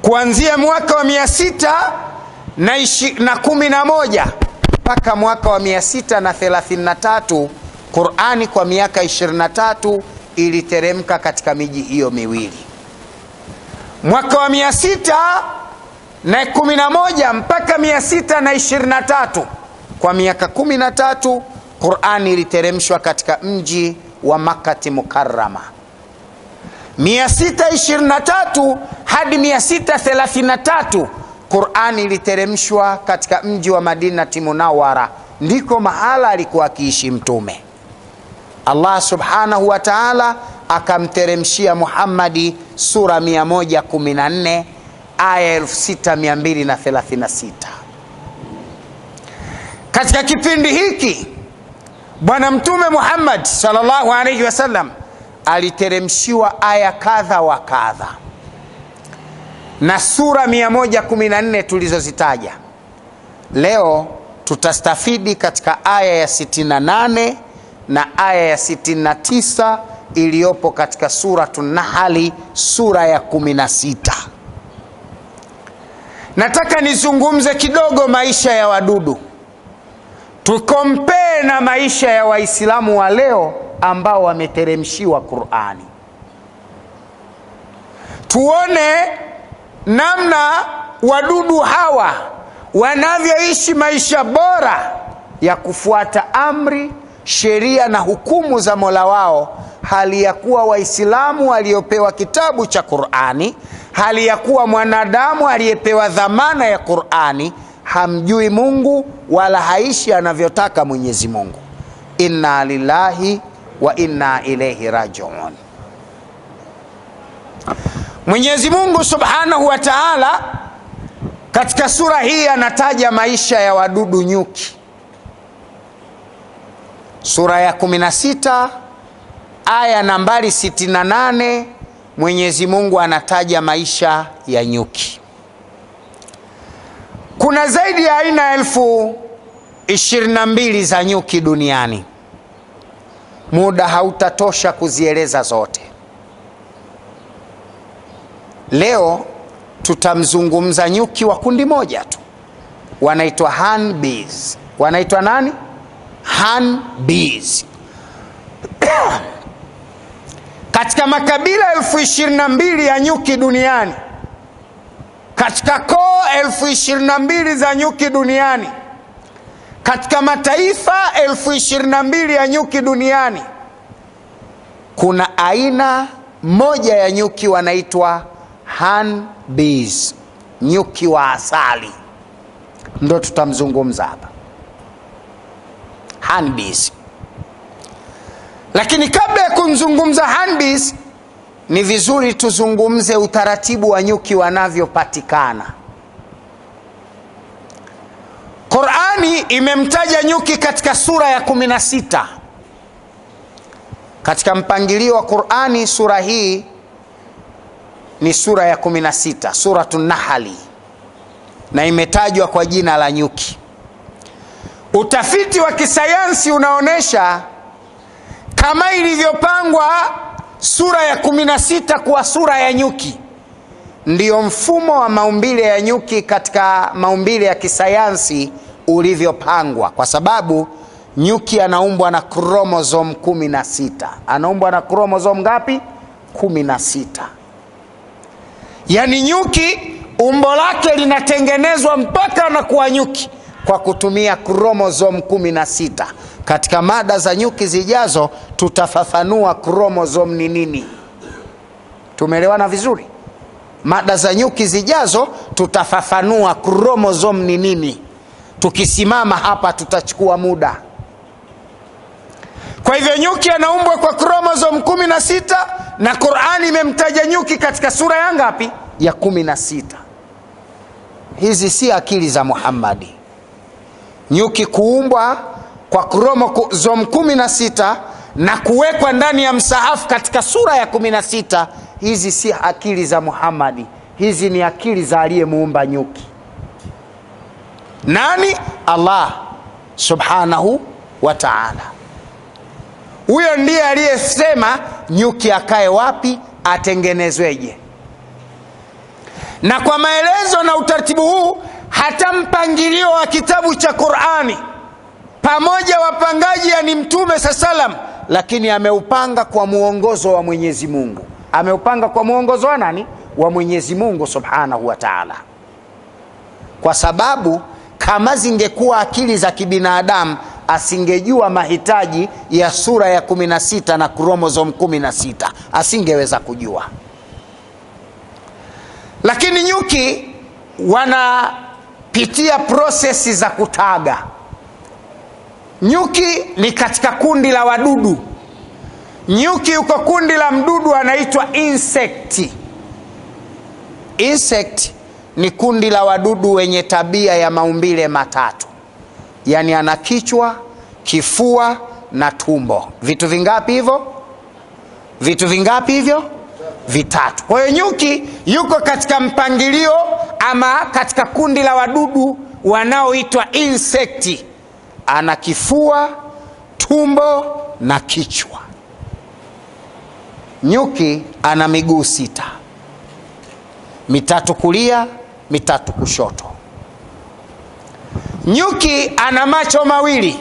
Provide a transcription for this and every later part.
Kuanzia mwaka wa 611 mpaka mwaka wa 633, Qur'ani kwa miaka 23 iliteremka katika miji hiyo miwili. Mwaka wa 611 mpaka 623, kwa miaka 13, Qur'ani iliteremshwa katika mji wa Makkah Mukarrama. 623 hadi 633, Qur'ani iliteremshwa katika mji wa Madina Munawwara, ndiko mahala alikuwa akiishi Mtume. Allah subhanahu wa ta'ala akamteremshia Muhammadi sura 114 aya 6236. Katika kipindi hiki Bwana Mtume Muhammad sallallahu alayhi wasallam aliteremshiwa aya kadha wa kadha, na sura 114 tulizozitaja leo tutastafidi katika aya ya 68 na aya ya 69 iliyopo katika Suratun Nahl, sura ya 16. Nataka nizungumze kidogo maisha ya wadudu, tukompee na maisha ya Waislamu wa leo ambao wameteremshiwa Qur'ani. Tuone namna wadudu hawa wanavyoishi maisha bora ya kufuata amri, sheria na hukumu za Mola wao, hali ya kuwa Waislamu waliopewa kitabu cha Qur'ani, hali ya kuwa mwanadamu aliyepewa dhamana ya Qur'ani hamjui Mungu wala haishi anavyotaka Mwenyezi Mungu. Inna lillahi wa inna ilayhi raji'un. Mwenyezi Mungu subhanahu wa ta'ala katika sura hii anataja maisha ya wadudu nyuki. Sura ya 16 aya nambari 68, Mwenyezi Mungu anataja maisha ya nyuki. Kuna zaidi ya aina 22,000 za nyuki duniani. Muda hautatosha kuzieleza zote. Leo tutamzungumza nyuki wa kundi moja tu, wanaitwa honeybees. Wanaitwa nani? Honeybees. Katika makabila 22,000 ya nyuki duniani, katika koo 22,000 za nyuki duniani, katika mataifa 22,000 ya nyuki duniani, kuna aina moja ya nyuki wanaitwa honeybees, nyuki wa asali. Ndio tutamzungumza hapa, honeybees. Lakini kabla ya kumzungumza honeybees, ni vizuri tuzungumze utaratibu wa nyuki wanavyopatikana. Qur'ani imemtaja nyuki katika sura ya 16. Katika mpangilio wa Qur'ani, sura hii ni sura ya 16, Suratun Nahl, na imetajwa kwa jina la nyuki. Utafiti wa kisayansi unaonesha kama ilivyopangwa sura ya 16 kuwa sura ya nyuki, ndiyo mfumo wa maumbile ya nyuki katika maumbile ya kisayansi ulivyopangwa, kwa sababu nyuki anaumbwa na chromosome 16. Anaumbwa na chromosome ngapi? 16. Yani nyuki umbo lake linatengenezwa mpaka na kuwa nyuki kwa kutumia chromosome 16. Katika mada za nyuki zijazo tutafafanua chromosome ni nini. Tumeelewana vizuri? Mada za nyuki zijazo tutafafanua chromosome ni nini. Tukisimama hapa tutachukua muda. Kwa hivyo nyuki anaumbwa kwa chromosome 16, na Qur'ani imemtaja nyuki katika sura ya ngapi? Ya 16. Hizi si akili za Muhammadi. Nyuki kuumbwa kwa chromosome 16 na kuwekwa ndani ya msahafu katika sura ya 16, hizi si akili za Muhammadi. Hizi ni akili za aliyemuumba nyuki. Nani? Allah subhanahu wa ta'ala. Huyo ndiye aliyesema nyuki akae wapi, atengenezweje. Na kwa maelezo na utaratibu huu, hata mpangilio wa kitabu cha Qur'ani pamoja wapangaji ni Mtume sallam, lakini ameupanga kwa muongozo wa Mwenyezi Mungu. Ameupanga kwa muongozo wa nani? Wa Mwenyezi Mungu Subhanahu wa Ta'ala. Kwa sababu kama zingekuwa akili za kibinadamu, asingejua mahitaji ya sura ya 16 na chromosome 16, asingeweza kujua. Lakini nyuki wanapitia prosesi za kutaga. Nyuki ni katika kundi la wadudu. Nyuki yuko kundi la mdudu anaitwa insect. Insect ni kundi la wadudu wenye tabia ya maumbile matatu. Yani ana kichwa, kifua na tumbo. Vitu vingapi hivyo? Vitu vingapi hivyo? Vitatu. Kwa hiyo nyuki yuko katika mpangilio ama katika kundi la wadudu wanaoitwa insect. Ana kifua, tumbo na kichwa. Nyuki ana miguu 6. Mitatu kulia, mitatu kushoto. Nyuki ana macho mawili,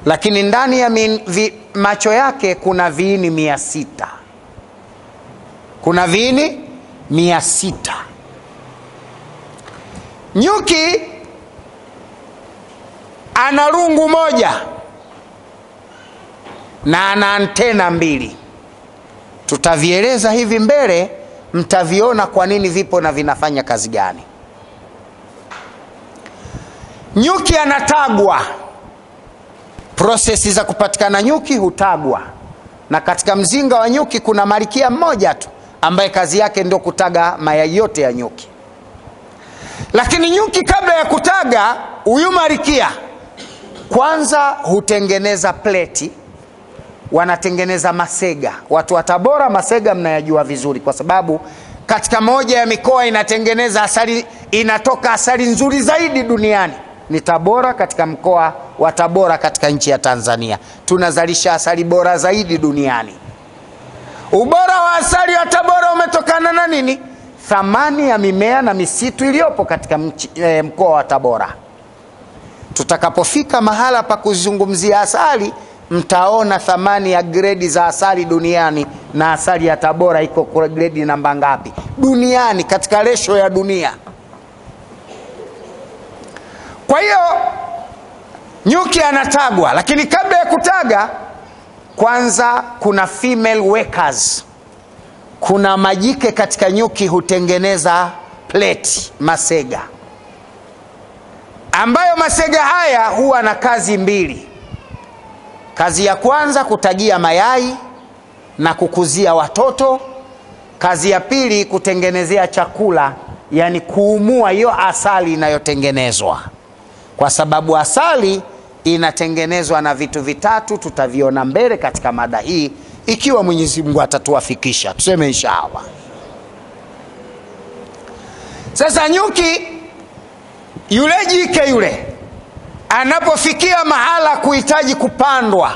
lakini ndani ya macho yake kuna viini 600. Kuna viini 600. Nyuki ana rungu moja na ana antena 2. Tutavieleza hivi mbele, mtaviona kwa nini vipo na vinafanya kazi gani. Nyuki anatagwa. Prosesi za kupatikana nyuki hutagwa. Na katika mzinga wa nyuki kuna malkia mmoja tu ambaye kazi yake ndio kutaga mayai yote ya nyuki. Lakini nyuki kabla ya kutaga, huyu malkia kwanza hutengeneza pleti. Wanatengeneza masega. Watu wa Tabora masega mnayajua vizuri, kwa sababu katika moja ya mikoa inatengeneza asali, inatoka asali nzuri zaidi duniani ni Tabora. Katika mkoa wa Tabora katika nchi ya Tanzania tunazalisha asali bora zaidi duniani. Ubora wa asali ya Tabora umetokana na nini? Thamani ya mimea na misitu iliyopo katika mkoa wa Tabora. Tutakapofika mahala pa kuzungumzia asali, mtaona thamani ya gredi za asali duniani, na asali ya Tabora iko kwa gredi namba ngapi duniani katika ratio ya dunia. Kwa hiyo nyuki anatagwa, lakini kabla ya kutaga kwanza kuna female workers. Kuna majike katika nyuki hutengeneza plate, masega, ambayo masega haya huwa na kazi 2. Kazi ya kwanza kutagia mayai na kukuzia watoto. Kazi ya pili kutengenezea chakula, yani kuumua hiyo asali inayotengenezwa. Kwa sababu asali inatengenezwa na vitu vitatu, tutaviona mbele katika mada hii ikiwa Mwenyezi Mungu atatuwafikisha. Tuseme inshallah. Sasa nyuki yule jike yule anapofikia mahala kuhitaji kupandwa,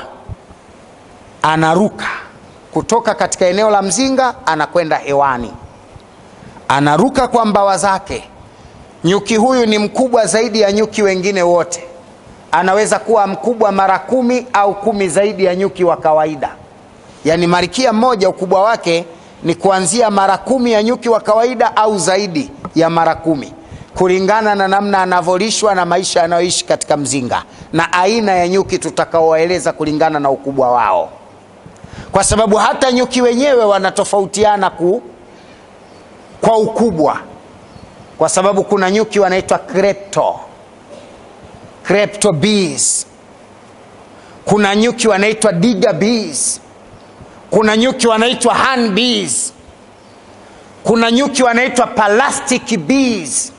anaruka kutoka katika eneo la mzinga, anakwenda hewani. Anaruka kwa mbawa zake. Nyuki huyu ni mkubwa zaidi ya nyuki wengine wote. Anaweza kuwa mkubwa mara 10 au 10 zaidi ya nyuki wa kawaida. Yani malkia mmoja ukubwa wake ni kuanzia mara 10 ya nyuki wa kawaida au zaidi ya mara 10. Kulingana na namna anavolishwa na maisha anayoishi katika mzinga, na aina ya nyuki tutakaowaeleza kulingana na ukubwa wao. Kwa sababu hata nyuki wenyewe wanatofautiana kwa ukubwa. Kwa sababu kuna nyuki wanaitwa crypto bees. Kuna nyuki wanaitwa digger bees. Kuna nyuki wanaitwa honey bees. Kuna nyuki wanaitwa plastic bees.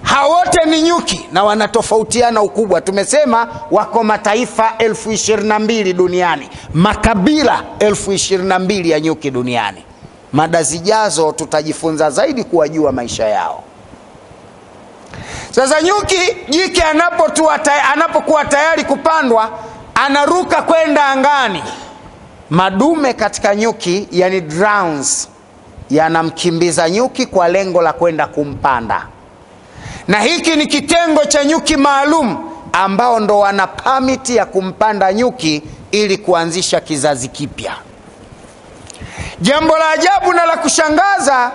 Hao wote ni nyuki na wanatofautiana ukubwa. Tumesema wako mataifa 22,000 duniani, makabila 22,000 ya nyuki duniani. Mada zijazo tutajifunza zaidi kuwajua maisha yao. Sasa nyuki jike anapokuwa tayari kupandwa, anaruka kwenda angani. Madume katika nyuki, yani drones, yanamkimbiza nyuki kwa lengo la kwenda kumpanda. Na hiki ni kitengo cha nyuki maalum ambao ndo wana permit ya kumpanda nyuki ili kuanzisha kizazi kipya. Jambo la ajabu na la kushangaza,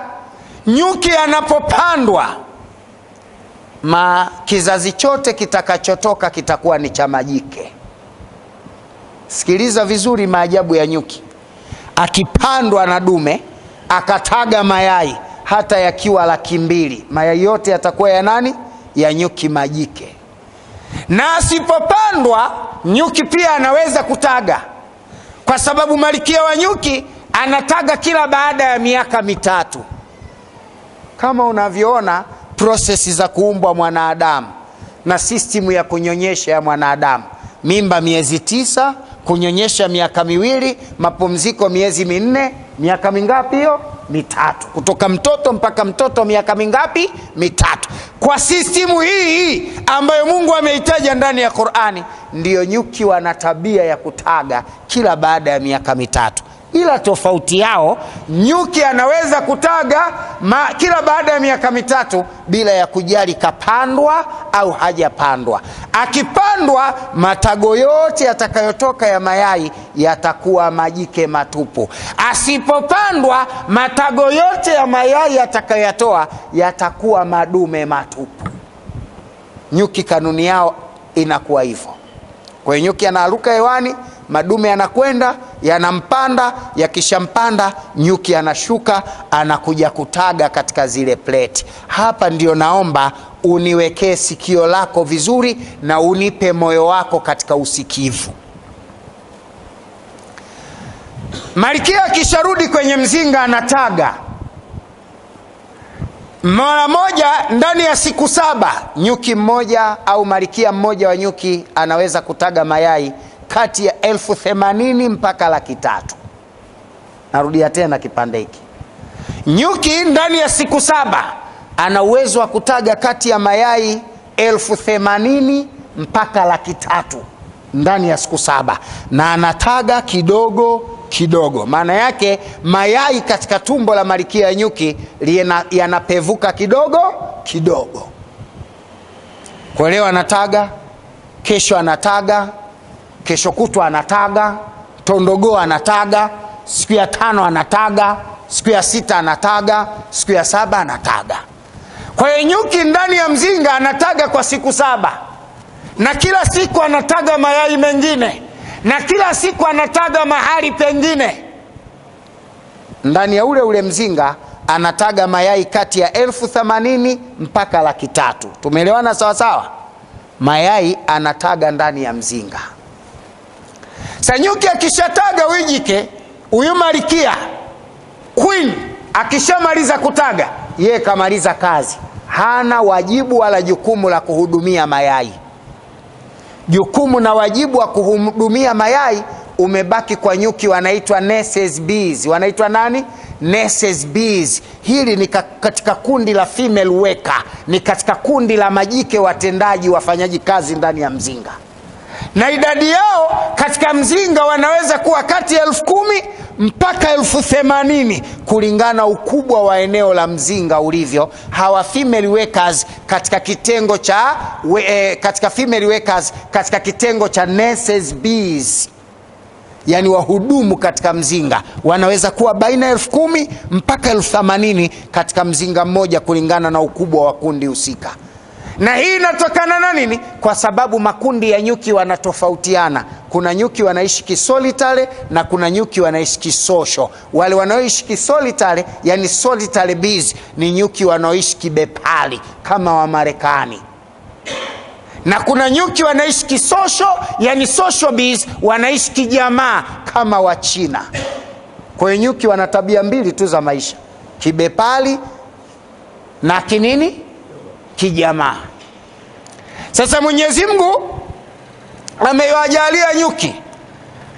nyuki anapopandwa, kizazi chote kitakachotoka kitakuwa ni cha majike. Sikiliza vizuri maajabu ya nyuki. Akipandwa na dume, akataga mayai, hata yakiwa 200,000, mayai yote yatakuwa ya nani? Ya nyuki majike. Na asipopandwa, nyuki pia anaweza kutaga, kwa sababu malkia wa nyuki anataga kila baada ya miaka 3. Kama unavyoona prosesi za kuumbwa mwanadamu na system ya kunyonyesha ya mwanadamu: mimba miezi 9, kunyonyesha miaka 2, mapumziko miezi 4, miaka mingapi hiyo? 3. Kutoka mtoto mpaka mtoto miaka mingapi? 3. Kwa system hii ambayo Mungu ameitaja ndani ya Qur'ani, ndiyo nyuki wana tabia ya kutaga kila baada ya miaka 3. Ila tofauti yao, nyuki anaweza kutaga kila baada ya miaka 3 bila ya kujali kapandwa au hajapandwa. Akipandwa, matago yote yatakayotoka ya mayai yatakuwa majike matupu. Asipopandwa, matago yote ya mayai yatakayotoa yatakuwa madume matupu. Nyuki kanuni yao inakuwa hivyo. Kwa hiyo nyuki anaruka hewani, madume yanakwenda, yanampanda, yakishampanda nyuki anashuka, anakuja kutaga katika zile plate. Hapa ndio naomba uniwekee sikio lako vizuri na unipe moyo wako katika usikivu. Malkia akisharudi kwenye mzinga anataga mara moja ndani ya siku 7. Nyuki mmoja au malkia mmoja wa nyuki anaweza kutaga mayai kati ya 80,000 mpaka 300,000. Narudia tena kipande hiki. Nyuki ndani ya siku 7 ana uwezo wa kutaga kati ya mayai 80,000 mpaka 300,000 ndani ya siku 7, na anataga kidogo kidogo. Maana yake mayai katika tumbo la malkia ya nyuki yanapevuka kidogo kidogo. Kwa leo anataga, kesho anataga, kesho kutwa anataga, tondogo anataga, siku ya 5 anataga, siku ya 6 anataga, siku ya 7 anataga. Kwa hiyo nyuki ndani ya mzinga anataga kwa siku 7, na kila siku anataga mayai mengine, na kila siku anataga mahali pengine. Ndani ya ule mzinga anataga mayai kati ya 80,000 mpaka 300,000. Tumeelewana sawa sawa? Mayai anataga ndani ya mzinga. Sasa nyuki akishataga wijike, huyu malkia queen akishamaliza kutaga, yeye kamaliza kazi. Hana wajibu wala jukumu la kuhudumia mayai. Jukumu na wajibu wa kuhudumia mayai umebaki kwa nyuki wanaitwa nurses bees. Wanaitwa nani? Nurses bees. Hili ni katika kundi la female worker, ni katika kundi la majike watendaji, wafanyaji kazi ndani ya mzinga. Na idadi yao katika mzinga wanaweza kuwa kati ya 10,000 mpaka 80,000 kulingana ukubwa wa eneo la mzinga ulivyo. Hawa female workers katika kitengo cha female workers katika kitengo cha nurses bees, yani wahudumu katika mzinga, wanaweza kuwa baina 10,000 mpaka 80,000 katika mzinga mmoja kulingana na ukubwa wa kundi husika. Na hii inatokana na nini? Kwa sababu makundi ya nyuki wanatofautiana. Kuna nyuki wanaishi kisolitary na kuna nyuki wanaishi kisosho. Wale wanaoishi kisolitary, yani solitary bees, ni nyuki wanaoishi kibepari kama wa Marekani. Na kuna nyuki wanaishi kisosho, yani social bees, wanaishi kijamaa kama wa China. Kwa hiyo nyuki wana tabia mbili tu za maisha: kibepari na kinini? Kijamaa. Sasa Mwenyezi Mungu amewajalia nyuki,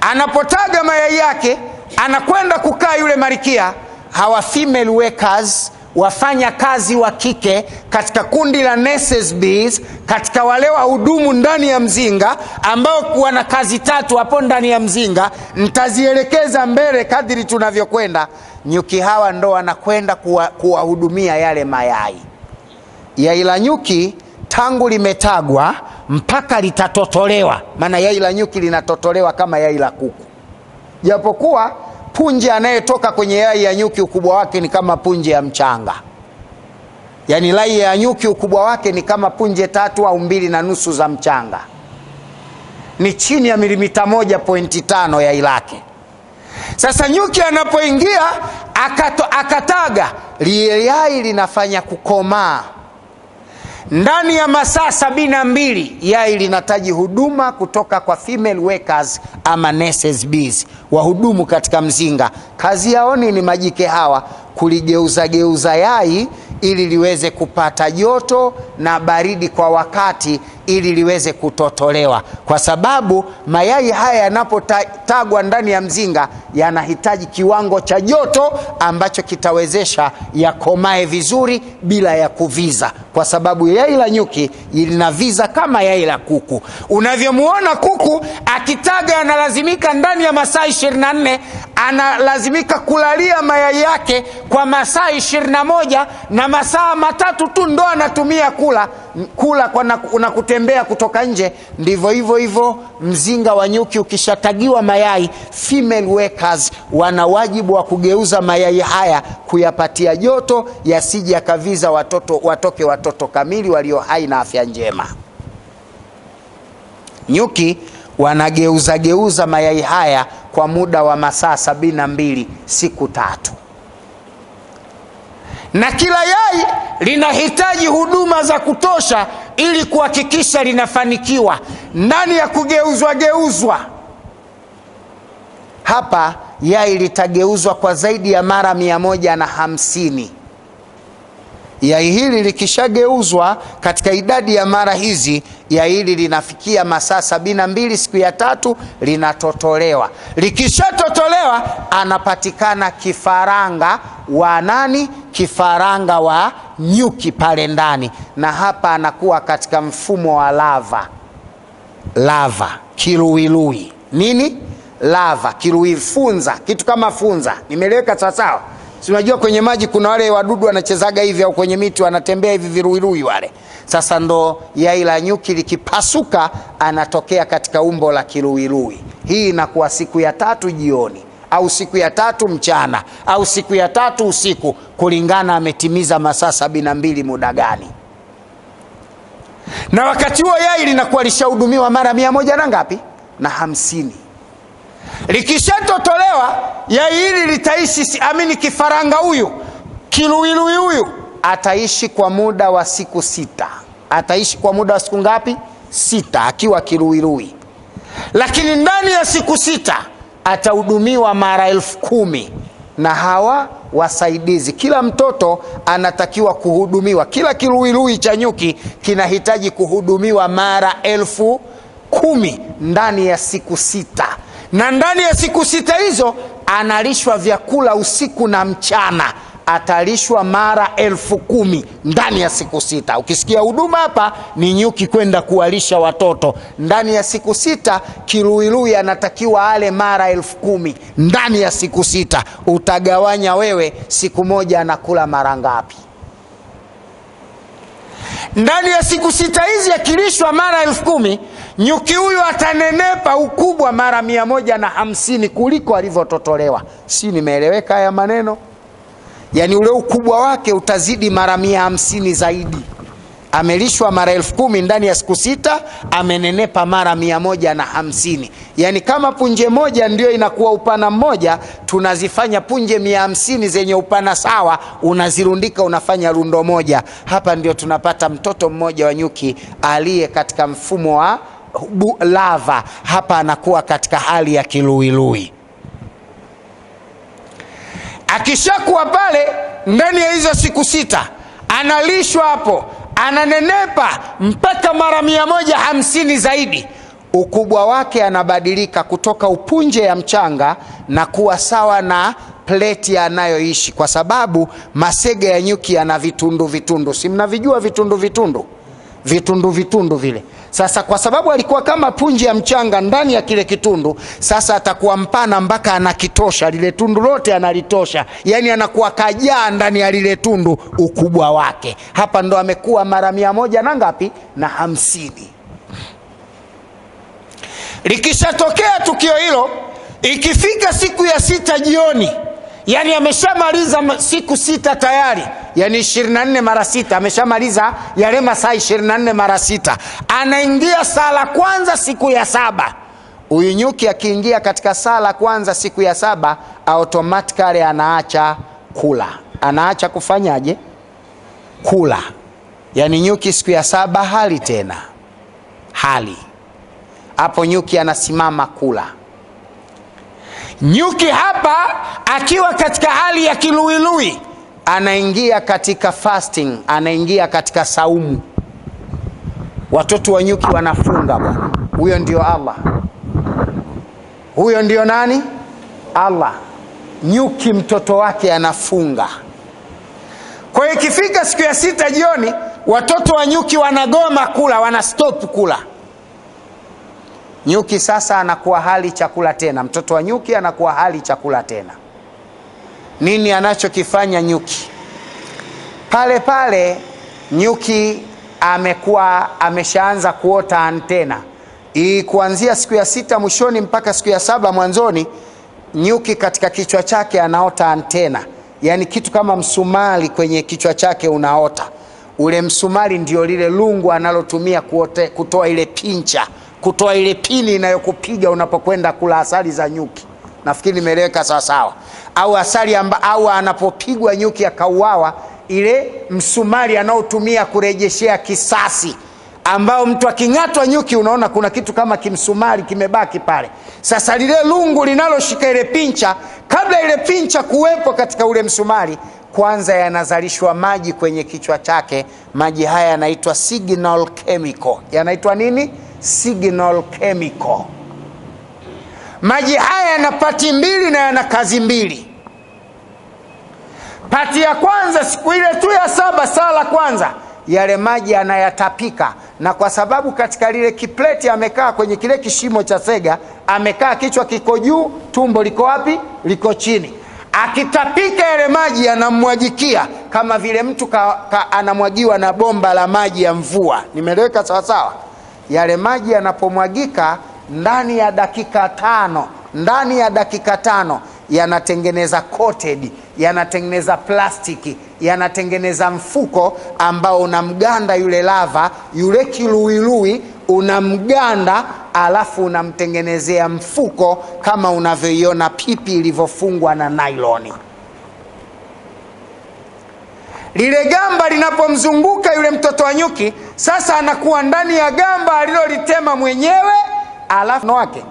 anapotaga mayai yake anakwenda kukaa yule malkia. Hawa female workers wafanya kazi wa kike katika kundi la nurses bees, katika wale wahudumu ndani ya mzinga ambao wana kazi 3 hapo ndani ya mzinga. Nitazielekeza mbele kadiri tunavyokwenda. Nyuki hawa ndo wanakwenda kuwahudumia yale mayai. Yai la nyuki tangu limetagwa mpaka litatotolewa, maana yai la nyuki linatotolewa kama yai la kuku, japokuwa punje anayetoka kwenye yai ya nyuki ukubwa wake ni kama punje ya mchanga. Yani yai ya nyuki ukubwa wake ni kama punje 3 au 2.5 za mchanga, ni chini ya milimita 1.5 yai lake. Sasa nyuki anapoingia akataga, lile yai linafanya kukomaa. Ndani ya masaa 72 yai linataji huduma kutoka kwa female workers ama nurses bees, wahudumu katika mzinga. Kazi yao ni majike hawa kuligeuza yai ili liweze kupata joto na baridi kwa wakati, ili liweze kutotolewa, kwa sababu mayai haya yanapotagwa ndani ya mzinga yanahitaji kiwango cha joto ambacho kitawezesha yakomae vizuri bila ya kuviza, kwa sababu yai la nyuki linaviza kama yai la kuku. Unavyomuona kuku akitaga analazimika ndani ya masaa 24 analazimika kulalia mayai yake kwa masaa 21, na masaa 3 tu ndo anatumia kula na kutembea kutoka nje. Ndivyo hivyo mzinga wa nyuki ukishatagiwa mayai, female workers wana wajibu wa kugeuza mayai haya kuyapatia joto, yasije yakaviza watoke watoto kamili walio hai na afya njema. Nyuki wanageuza mayai haya kwa muda wa masaa 72, siku 3. Na kila yai linahitaji huduma za kutosha ili kuhakikisha linafanikiwa ndani ya kugeuzwa. Hapa yai litageuzwa kwa zaidi ya mara 150. Yai hili likishageuzwa katika idadi ya mara hizi, yai hili linafikia masaa 72, siku ya 3 linatotolewa. Likishatotolewa anapatikana kifaranga wa nani? Kifaranga wa nyuki pale ndani, na hapa anakuwa katika mfumo wa lava kiluilui. Nini? Lava kiluilui, funza, kitu kama funza. Nimeleweka sawa? Si unajua kwenye maji kuna wale wadudu wanachezaga hivi, au kwenye miti wanatembea hivi viruilui wale. Sasa ndo yai la nyuki likipasuka anatokea katika umbo la kiluilui. Hii inakuwa siku ya 3 jioni, au siku ya 3 mchana, au siku ya 3 usiku, kulingana ametimiza masaa 72 muda gani. Na wakati huo yai linakuwa lishahudumiwa mara 100 na ngapi? Na 50. Likishatotolewa yai hili litaishi, kifaranga huyu kiluilui huyu ataishi kwa muda wa siku 6. Ataishi kwa muda wa siku ngapi? 6, akiwa kiluilui. Lakini ndani ya siku 6 atahudumiwa mara 10,000 na hawa wasaidizi. Kila mtoto anatakiwa kuhudumiwa, kila kiluilui cha nyuki kinahitaji kuhudumiwa mara 10,000 ndani ya siku 6. Na ndani ya siku 6 hizo analishwa vyakula usiku na mchana. Atalishwa mara 10,000 ndani ya siku 6. Ukisikia huduma hapa ni nyuki kwenda kuwalisha watoto. Ndani ya siku 6 kiluilui anatakiwa ale mara 10,000 ndani ya siku 6. Utagawanya wewe siku moja anakula mara ngapi? Ndani ya siku 6 hizi akilishwa mara 10,000, nyuki huyu atanenepa ukubwa mara 150 kuliko alivyototolewa. Si nimeeleweka haya maneno? Yani ule ukubwa wake utazidi mara 150 zaidi. Amelishwa mara 10,000 ndani ya siku 6, amenenepa mara 150. Yani kama punje moja ndio inakuwa upana mmoja, tunazifanya punje 150 zenye upana sawa, unazirundika unafanya rundo moja. Hapa ndio tunapata mtoto mmoja wa nyuki aliye katika mfumo wa lava. Hapa anakuwa katika hali ya kiluilui. Akishakuwa pale ndani ya hizo siku 6 analishwa hapo, ananenepa mpaka mara 150 zaidi. Ukubwa wake anabadilika kutoka upunje ya mchanga na kuwa sawa na pleti anayoishi, kwa sababu masega ya nyuki yana vitundu. Si mnavijua vitundu vile. Sasa kwa sababu alikuwa kama punji ya mchanga ndani ya kile kitundu, sasa atakuwa mpana mpaka anakitosha lile tundu lote, analitosha. Yani anakuwa kajaa ndani ya lile tundu ukubwa wake. Hapa ndo amekuwa mara 100 na ngapi? Na 50. Likishatokea tukio hilo, ikifika siku ya 6 jioni, yani ameshamaliza siku 6 tayari, yani 24 mara 6, ameshamaliza yale masaa 24 mara 6, anaingia sala kwanza siku ya 7. Huyu nyuki akiingia katika sala kwanza siku ya 7, automatically anaacha kula. Anaacha kufanyaje? Kula. Yani nyuki siku ya 7 hali tena. Hali. Hapo nyuki anasimama kula. Nyuki hapa akiwa katika hali ya kiluilui, anaingia katika fasting, anaingia katika saumu. Watoto wa nyuki wanafunga bwana. Huyo ndio Allah. Huyo ndio nani? Allah. Nyuki mtoto wake anafunga. Kwa hiyo ikifika siku ya 6 jioni, watoto wa nyuki wanagoma kula, wanastop kula. Nyuki sasa anakuwa hali chakula tena. Mtoto wa nyuki anakuwa hali chakula tena. Nini anachokifanya nyuki? Pale nyuki ameshaanza kuota antena. Kuanzia siku ya 6 mwishoni mpaka siku ya 7 mwanzoni, nyuki katika kichwa chake anaota antena. Yani kitu kama msumari kwenye kichwa chake unaota. Ule msumari ndio lile lungu analotumia kutoa ile pincha, kutoa ile pini inayokupiga unapokwenda kula asali za nyuki. Nafikiri nimeeleweka sawa sawa. Au asali au anapopigwa nyuki akauawa, ile msumari anaotumia kurejeshea kisasi, ambao mtu aking'atwa nyuki unaona kuna kitu kama kimsumari kimebaki pale. Sasa lile lungu linaloshika ile pincha, kabla ile pincha kuwepo katika ule msumari, kwanza yanazalishwa maji kwenye kichwa chake. Maji haya yanaitwa signal chemical. Yanaitwa nini? Signal chemical. Maji haya yana pati mbili na yana kazi mbili. Pati ya kwanza siku ile tu ya 7, sala kwanza, yale maji anayatapika, na kwa sababu katika lile kipleti amekaa kwenye kile kishimo cha sega, amekaa kichwa kiko juu, tumbo liko wapi? Liko chini. Akitapika yale maji anamwagikia kama vile mtu anamwagiwa na bomba la maji ya mvua. Nimeleweka sawa sawa? Yale maji yanapomwagika ndani ya dakika 5 yanatengeneza coated, yanatengeneza plastiki, yanatengeneza mfuko ambao unamganda yule lava, yule kiluilui unamganda, alafu unamtengenezea mfuko kama unavyoiona pipi ilivyofungwa na nailoni. Lile gamba linapomzunguka yule mtoto wa nyuki, sasa anakuwa ndani ya gamba alilolitema mwenyewe, alafu wake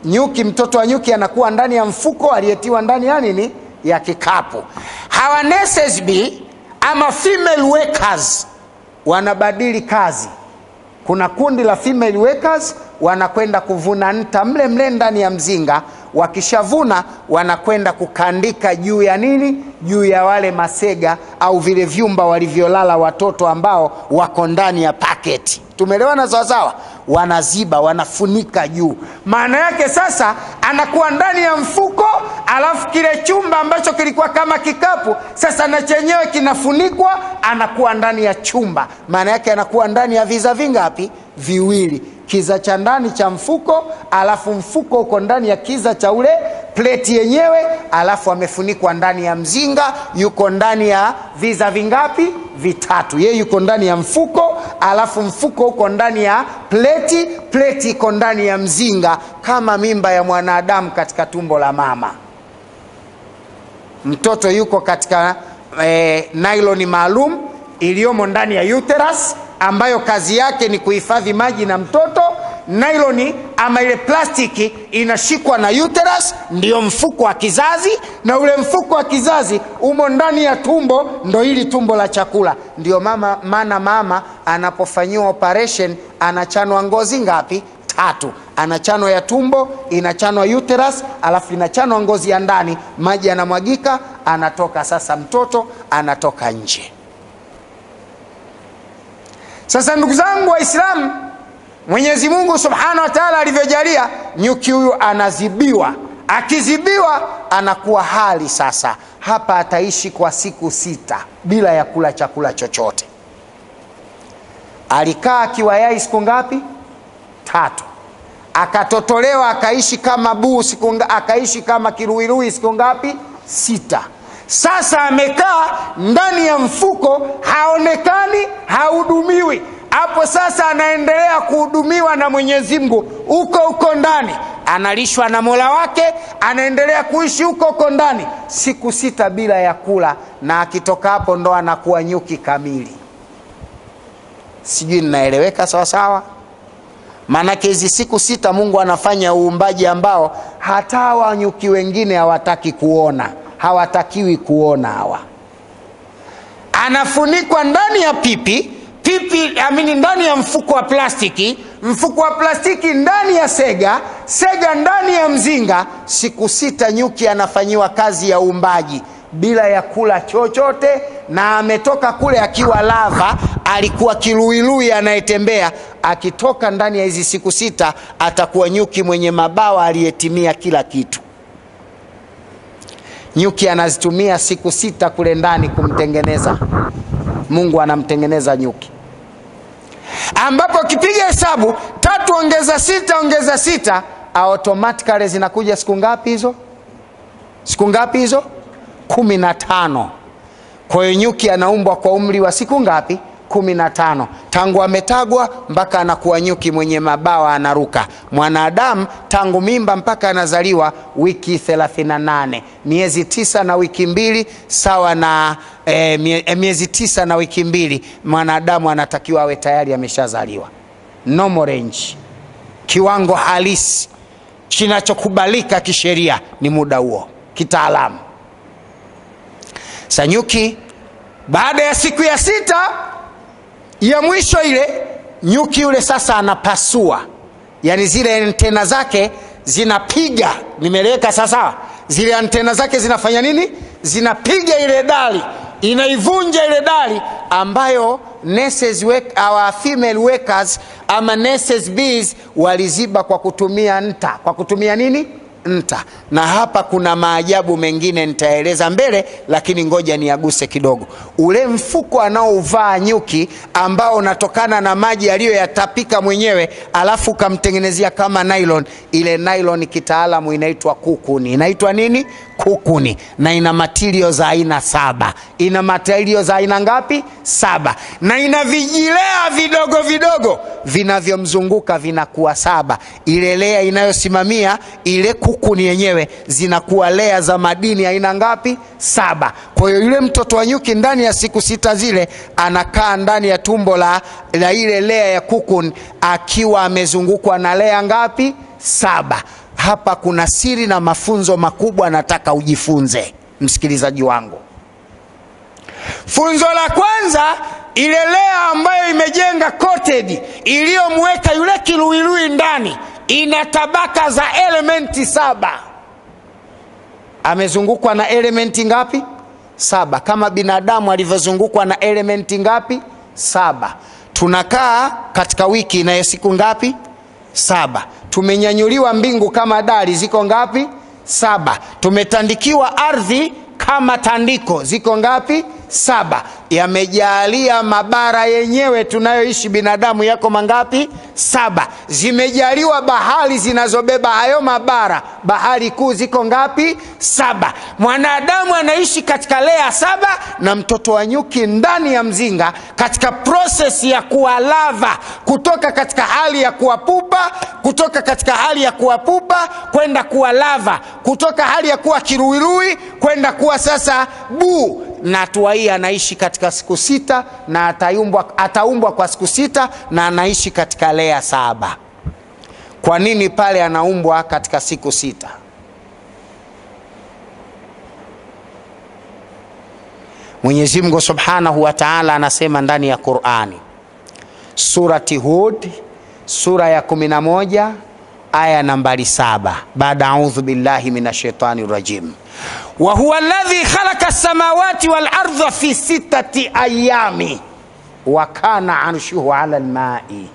nyuki, mtoto wa nyuki anakuwa ndani ya mfuko aliyetiwa ndani ya nini? Ya kikapu. Hawa nurses bee ama female workers wanabadili kazi. Kuna kundi la female workers wanakwenda kuvuna nta mle ndani ya mzinga. Wakishavuna wanakwenda kukandika juu ya nini? Juu ya wale masega au vile vyumba walivyolala watoto ambao wako ndani ya paketi. Tumeelewana sawa sawa? Wanaziba, wanafunika juu. Maana yake sasa anakuwa ndani ya mfuko, alafu kile chumba ambacho kilikuwa kama kikapu sasa na chenyewe kinafunikwa, anakuwa ndani ya chumba. Maana yake anakuwa ndani ya viza vingapi? Viwili. Kiza cha ndani cha mfuko, alafu mfuko uko ndani ya kiza cha ule pleti yenyewe, alafu amefunikwa ndani ya mzinga, yuko ndani ya viza vingapi? Vitatu. Yeye yuko ndani ya mfuko, alafu mfuko uko ndani ya pleti, pleti iko ndani ya mzinga, kama mimba ya mwanadamu katika tumbo la mama. Mtoto yuko katika nylon maalum iliyomo ndani ya uterus, ambayo kazi yake ni kuhifadhi maji na mtoto. Nylon ama ile plastiki inashikwa na uterus, ndio mfuko wa kizazi, na ule mfuko wa kizazi umo ndani ya tumbo, ndo hili tumbo la chakula. Ndio mama anapofanyiwa operation anachanwa ngozi ngapi? 3. anachanwa ya tumbo, inachanwa uterus, alafu inachanwa ngozi ya ndani, maji yanamwagika, anatoka sasa mtoto anatoka nje. Sasa ndugu zangu Waislamu, Mwenyezi Mungu Subhanahu wa Ta'ala alivyojalia, nyuki huyu anazibiwa. Akizibiwa anakuwa hali sasa, hapa ataishi kwa siku 6 bila ya kula chakula chochote. Alikaa kiwayai siku ngapi? 3. Akatotolewa akaishi kama buu akaishi kama kiruirui siku ngapi? 6. Sasa amekaa ndani ya mfuko, haonekani, haudumiwi. Hapo sasa anaendelea kuhudumiwa na Mwenyezi Mungu huko ndani, analishwa na Mola wake, anaendelea kuishi huko ndani siku 6 bila ya kula, na akitoka hapo ndo anakuwa nyuki kamili. Sijui ninaeleweka sawa sawa? Maanake hizi siku 6 Mungu anafanya uumbaji ambao hata hawa nyuki wengine hawataki kuona, hawatakiwi kuona hawa. Anafunikwa ndani ya pipi ndani ya mfuko wa plastiki ndani ya sega ndani ya mzinga. Siku 6 nyuki anafanyiwa kazi ya uumbaji bila ya kula chochote, na ametoka kule akiwa lava, alikuwa kiluilui anayetembea. Akitoka ndani ya hizi siku 6 atakuwa nyuki mwenye mabawa aliyetimia kila kitu. Nyuki anazitumia siku 6 kule ndani kumtengeneza. Mungu anamtengeneza nyuki, ambapo kipiga hesabu 3 ongeza 6 automatically zinakuja siku ngapi hizo? 15. Kwa hiyo nyuki anaumbwa kwa umri wa siku ngapi? 15. Tangu ametagwa mpaka anakuwa nyuki mwenye mabawa anaruka. Mwanadamu tangu mimba mpaka anazaliwa wiki 38, miezi 9 na wiki 2, sawa na miezi 9 na wiki 2 mwanadamu anatakiwa awe tayari ameshazaliwa. Normal range, kiwango halisi kinachokubalika kisheria ni muda huo kitaalamu. Sanyuki baada ya siku ya 6 ya mwisho ile, nyuki yule sasa anapasua, yani zile antena zake zinapiga. Nimeleweka sasa? Zile antena zake zinafanya nini? Zinapiga ile dali, inaivunja ile dali ambayo nurses our female workers ama nurses bees waliziba kwa kutumia nta. Kwa kutumia nini? Nta. Na hapa kuna maajabu mengine nitaeleza mbele, lakini ngoja niaguse kidogo. Ule mfuko anaouvaa nyuki ambao unatokana na maji aliyoyatapika mwenyewe, alafu kamtengenezea kama nylon. Ile nylon kitaalamu inaitwa kukuni. Inaitwa nini? Kukuni. Na ina material za aina 7. Ina material za aina ngapi? 7. Na ina vijilea vidogo vinavyomzunguka vinakuwa 7. Ile lea inayosimamia ile kukuni yenyewe zinakuwa lea za madini aina ngapi? 7. Kwa hiyo yule mtoto wa nyuki ndani ya siku 6 zile anakaa ndani ya tumbo la ile lea ya kukuni akiwa amezungukwa na lea ngapi? 7. Hapa kuna siri na mafunzo makubwa nataka ujifunze, msikilizaji wangu. Funzo la kwanza, ile lea ambayo imejenga coated iliyomweka yule kiluilui ndani ina tabaka za elementi 7. Amezungukwa na elementi ngapi? 7. Kama binadamu alivyozungukwa na elementi ngapi? 7. Tunakaa katika wiki na siku ngapi? 7. Tumenyanyuliwa mbingu kama dari, ziko ngapi? 7. Tumetandikiwa ardhi kama tandiko, ziko ngapi? 7. Yamejalia mabara yenyewe tunayoishi binadamu yako mangapi? 7. Zimejaliwa bahari zinazobeba hayo mabara, bahari kuu ziko ngapi? 7. Mwanadamu anaishi katika lea 7, na mtoto wa nyuki ndani ya mzinga katika process ya kuwa lava, kutoka katika hali ya kuwa pupa, kwenda kuwa lava, kutoka hali ya kuwa kiruirui kwenda kuwa sasa buu. Na hatua hii anaishi katika siku 6, na ataumbwa kwa siku 6, na anaishi katika lea 7. Kwa nini pale anaumbwa katika siku 6? Mwenyezi Mungu Subhanahu wa Ta'ala anasema ndani ya Qur'ani, surati Hud, sura ya 11, aya nambari 7 baada a'udhu billahi minashaitani rajim. Wa huwa alladhi khalaqa as-samawati wal ardha fi 6 ayami wa kana 'arshuhu 'ala al-ma'i.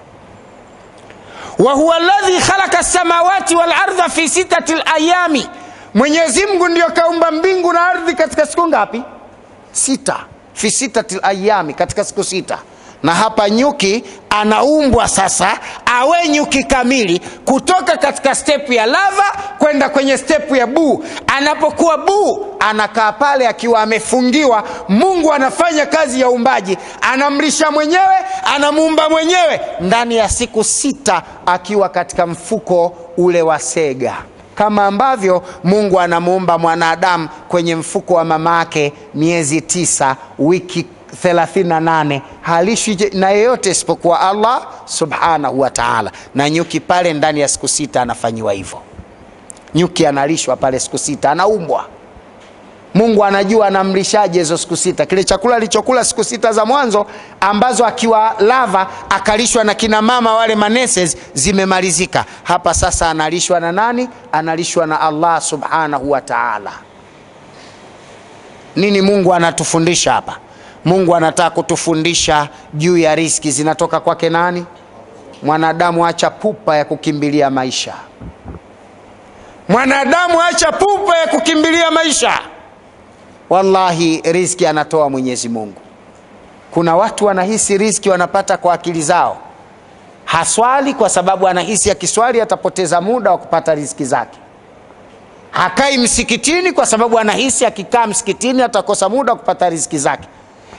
Wa huwa alladhi khalaqa as-samawati wal ardha fi 6 ayami, Mwenyezi Mungu ndio kaumba mbingu na ardhi katika siku ngapi? 6. Fi 6 ayami, katika siku 6. Na hapa nyuki anaumbwa sasa awe nyuki kamili, kutoka katika step ya lava kwenda kwenye step ya buu. Anapokuwa buu anakaa pale akiwa amefungiwa. Mungu anafanya kazi ya umbaji, anamlisha mwenyewe, anamuumba mwenyewe ndani ya siku 6 akiwa katika mfuko ule wa sega, kama ambavyo Mungu anamuumba mwanadamu kwenye mfuko wa mama yake miezi 9 wiki 38, halishi na yeyote isipokuwa Allah subhanahu wa ta'ala. Na nyuki pale ndani ya siku 6 anafanywa hivyo. Nyuki analishwa pale siku 6, anaumbwa. Mungu anajua anamlishaje hizo siku 6. Kile chakula alichokula siku 6 za mwanzo ambazo akiwa lava akalishwa na kina mama wale maneses zimemalizika. Hapa sasa analishwa na nani? Analishwa na Allah subhanahu wa ta'ala. Nini Mungu anatufundisha hapa? Mungu anataka kutufundisha juu ya riziki. Zinatoka kwake nani? Mwanadamu acha pupa ya kukimbilia maisha. Mwanadamu acha pupa ya kukimbilia maisha. Wallahi riziki anatoa Mwenyezi Mungu. Kuna watu wanahisi riziki wanapata kwa akili zao. Haswali kwa sababu anahisi akiswali atapoteza muda wa kupata riziki zake. Hakai msikitini kwa sababu anahisi akikaa msikitini atakosa muda wa kupata riziki zake.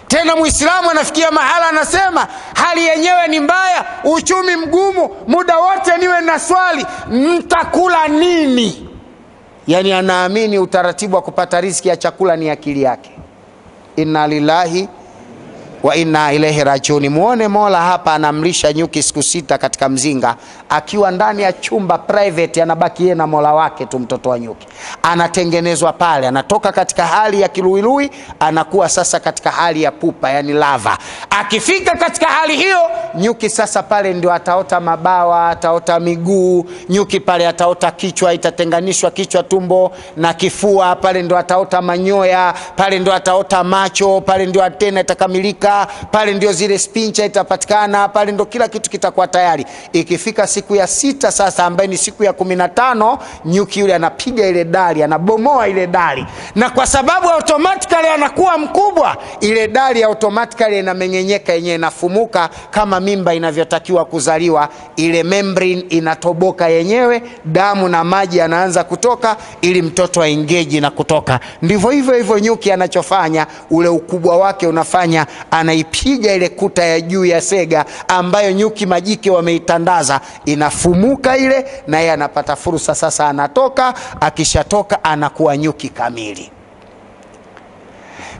Tena Muislamu anafikia mahala anasema hali yenyewe ni mbaya, uchumi mgumu, muda wote niwe na swali, mtakula nini? Yani anaamini utaratibu wa kupata riziki ya chakula ni akili yake. Inna lillahi wa inna ilaihi rajiun. Muone Mola hapa anamlisha nyuki siku 6 katika mzinga, akiwa ndani ya chumba private, anabaki yeye na Mola wake tu. Mtoto wa nyuki anatengenezwa pale, anatoka katika hali ya kiluilui anakuwa sasa katika hali ya pupa, yani lava. Akifika katika hali hiyo, nyuki sasa pale ndio ataota mabawa, ataota miguu. Nyuki pale ataota kichwa, itatenganishwa kichwa, tumbo na kifua. Pale ndio ataota manyoya, pale ndio ataota macho, pale ndio antena itakamilika, pale ndio zile spincha itapatikana, pale ndio kila kitu kitakuwa tayari. Ikifika siku ya 6 sasa, ambaye ni siku ya 15, nyuki yule anapiga ile dari, anabomoa ile dari, na kwa sababu automatically anakuwa mkubwa, ile dari automatically inamenyenyeka yenyewe, inafumuka kama mimba inavyotakiwa kuzaliwa. Ile membrane inatoboka yenyewe, damu na maji yanaanza kutoka ili mtoto aengage na kutoka. Ndivyo hivyo nyuki anachofanya. Ule ukubwa wake unafanya anaipiga ile kuta ya juu ya sega ambayo nyuki majike wameitandaza, inafumuka ile, na yeye anapata fursa sasa, anatoka. Akishatoka anakuwa nyuki kamili.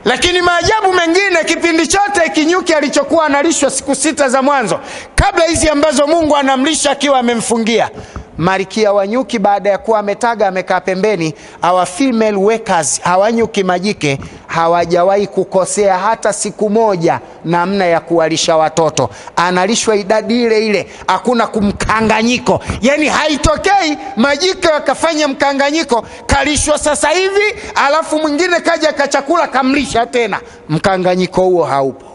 Lakini maajabu mengine, kipindi chote kinyuki alichokuwa analishwa siku 6 za mwanzo, kabla hizi ambazo Mungu anamlisha akiwa amemfungia, Marikia wa nyuki baada ya kuwa ametaga amekaa pembeni, hawa female workers, hawa nyuki majike hawajawahi kukosea hata siku moja namna ya kuwalisha watoto. Analishwa idadi ile ile, hakuna kumkanganyiko. Yani haitokei majike wakafanya mkanganyiko, kalishwa sasa hivi alafu mwingine kaja kachakula kamlisha tena. Mkanganyiko huo haupo.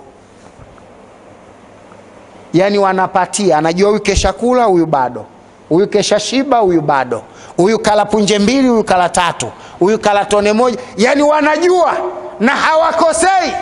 Yani wanapatia, anajua huyu kesha kula, huyu bado, huyu kesha shiba, huyu bado, huyu kala punje 2, huyu kala 3, huyu kala tone 1. Yani wanajua na hawakosei.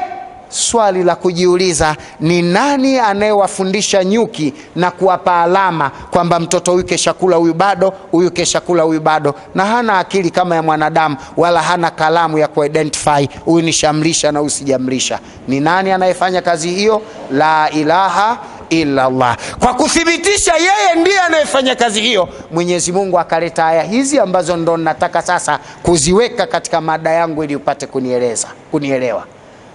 Swali la kujiuliza, ni nani anayewafundisha nyuki na kuwapa alama kwamba mtoto huyu kesha kula, huyu bado, huyu kesha kula, huyu bado? Na hana akili kama ya mwanadamu, wala hana kalamu ya kuidentify huyu ni shamlisha na huyu sijamlisha. Ni nani anayefanya kazi hiyo? La ilaha illa Allah. Kwa kuthibitisha yeye ndiye anayefanya kazi hiyo, Mwenyezi Mungu akaleta aya hizi ambazo ndo nataka sasa kuziweka katika mada yangu ili upate kunielewa.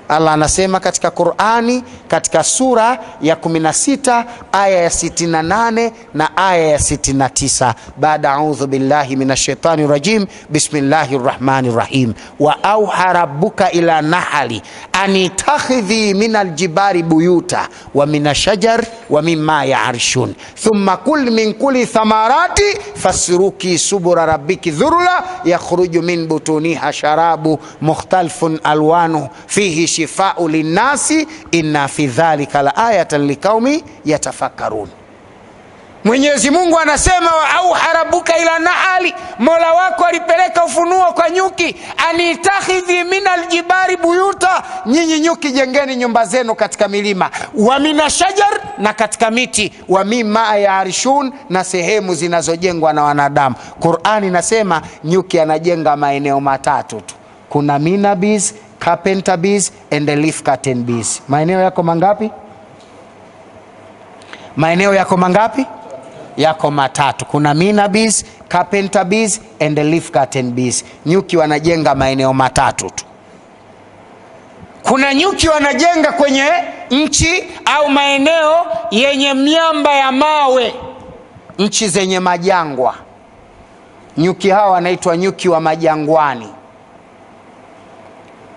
Allah anasema katika Qur'ani katika sura ya 16 aya ya 68 na aya ya 69, baada a'udhu billahi minash shaitani rajim, bismillahir rahmanir rahim, wa auha rabbuka ila nahali anitakhidhi minal jibari buyuta wa minashajar wa mimma ya'rishun thumma kul min kulli thamarati fasruki subura rabbiki dhurla yakhruju min butuniha sharabu mukhtalifun alwanu fihi shifa'u linnasi inna fi dhalika la ayatan liqaumi yatafakkarun. Mwenyezi Mungu anasema wa auha rabbuka ila nahali, Mola wako alipeleka ufunuo kwa nyuki, anitakhidhi minal jibari buyuta, nyinyi nyuki jengeni nyumba zenu katika milima, wa minashajar, na katika miti, wa mimma ya'rishun, na sehemu zinazojengwa na wanadamu. Qur'ani nasema nyuki anajenga maeneo matatu tu, kuna mina bees, carpenter bees and the leaf curtain bees. Maeneo yako mangapi? Maeneo yako mangapi? Yako matatu. Kuna mina bees, carpenter bees and the leaf curtain bees. Nyuki wanajenga maeneo matatu tu. Kuna nyuki wanajenga kwenye nchi au maeneo yenye miamba ya mawe, nchi zenye majangwa. Nyuki hawa wanaitwa nyuki wa majangwani.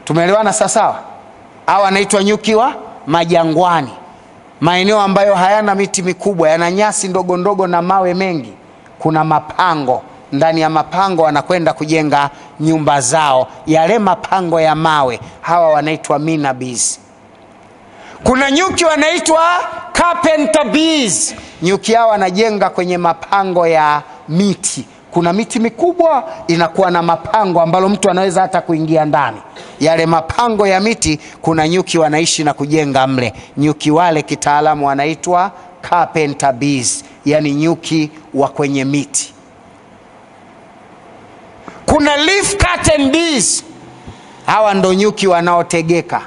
Tumeelewana sawa? Hawa wanaitwa nyuki wa majangwani, maeneo ambayo hayana miti mikubwa, yana nyasi ndogo ndogo na mawe mengi. Kuna mapango, ndani ya mapango wanakwenda kujenga nyumba zao, yale mapango ya mawe. Hawa wanaitwa mina bees. Kuna nyuki wanaitwa carpenter bees. Nyuki hawa wanajenga kwenye mapango ya miti. Kuna miti mikubwa inakuwa na mapango ambalo mtu anaweza hata kuingia ndani. Yale mapango ya miti kuna nyuki wanaishi na kujenga mle. Nyuki wale kitaalamu wanaitwa carpenter bees, yani nyuki wa kwenye miti. Kuna leaf curtain bees. Hawa ndo nyuki wanaotegeka.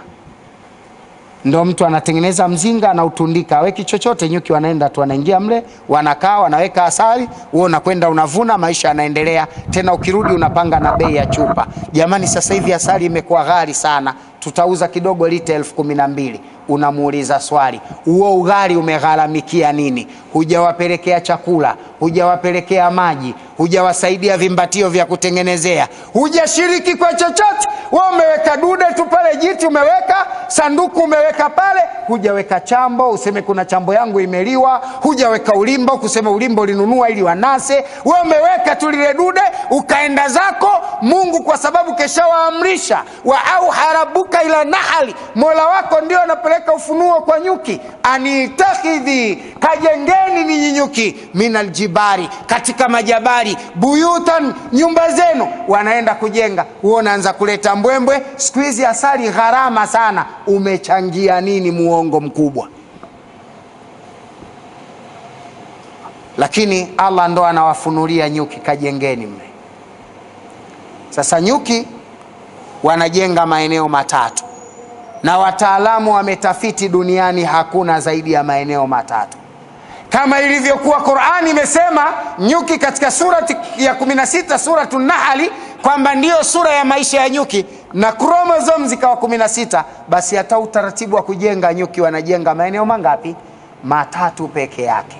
Ndo mtu anatengeneza mzinga na utundika, haweki chochote, nyuki wanaenda tu, wanaingia mle, wanakaa, wanaweka asali, wewe unakwenda unavuna, maisha yanaendelea. Tena ukirudi unapanga na bei ya chupa. Jamani, sasa hivi asali imekuwa ghali sana, tutauza kidogo lita 12,000. Unamuuliza swali, huo ughali umegharamikia nini? Hujawapelekea chakula, hujawapelekea maji, hujawasaidia vimbatio vya kutengenezea, hujashiriki kwa chochote. Wewe umeweka dude tu pale, jiti umeweka, sanduku umeweka pale, hujaweka chambo useme kuna chambo yangu imeliwa, hujaweka ulimbo kusema ulimbo linunua ili wanase. Wewe umeweka tu lile dude ukaenda zako. Mungu kwa sababu keshawaamrisha wa auha rabbuka ila nahali, Mola wako ndio anapeleka ufunuo kwa nyuki, anitakhidhi, kajengeni ni nyuki, minal jibari, katika majabari, buyutan, nyumba zenu. Wanaenda kujenga, unaanza kuleta mbwembwe. Siku hizi asali gharama sana, umechangia nini? Muongo mkubwa. Lakini Allah ndo anawafunulia nyuki, kajengeni mle. Sasa nyuki wanajenga maeneo matatu, na wataalamu wametafiti duniani hakuna zaidi ya maeneo matatu. Kama ilivyokuwa Qur'ani imesema nyuki katika surati ya 16 suratun Nahli kwamba ndio sura ya maisha ya nyuki, na chromosome zikawa 16, basi hata utaratibu wa kujenga nyuki wanajenga maeneo mangapi? Matatu peke yake.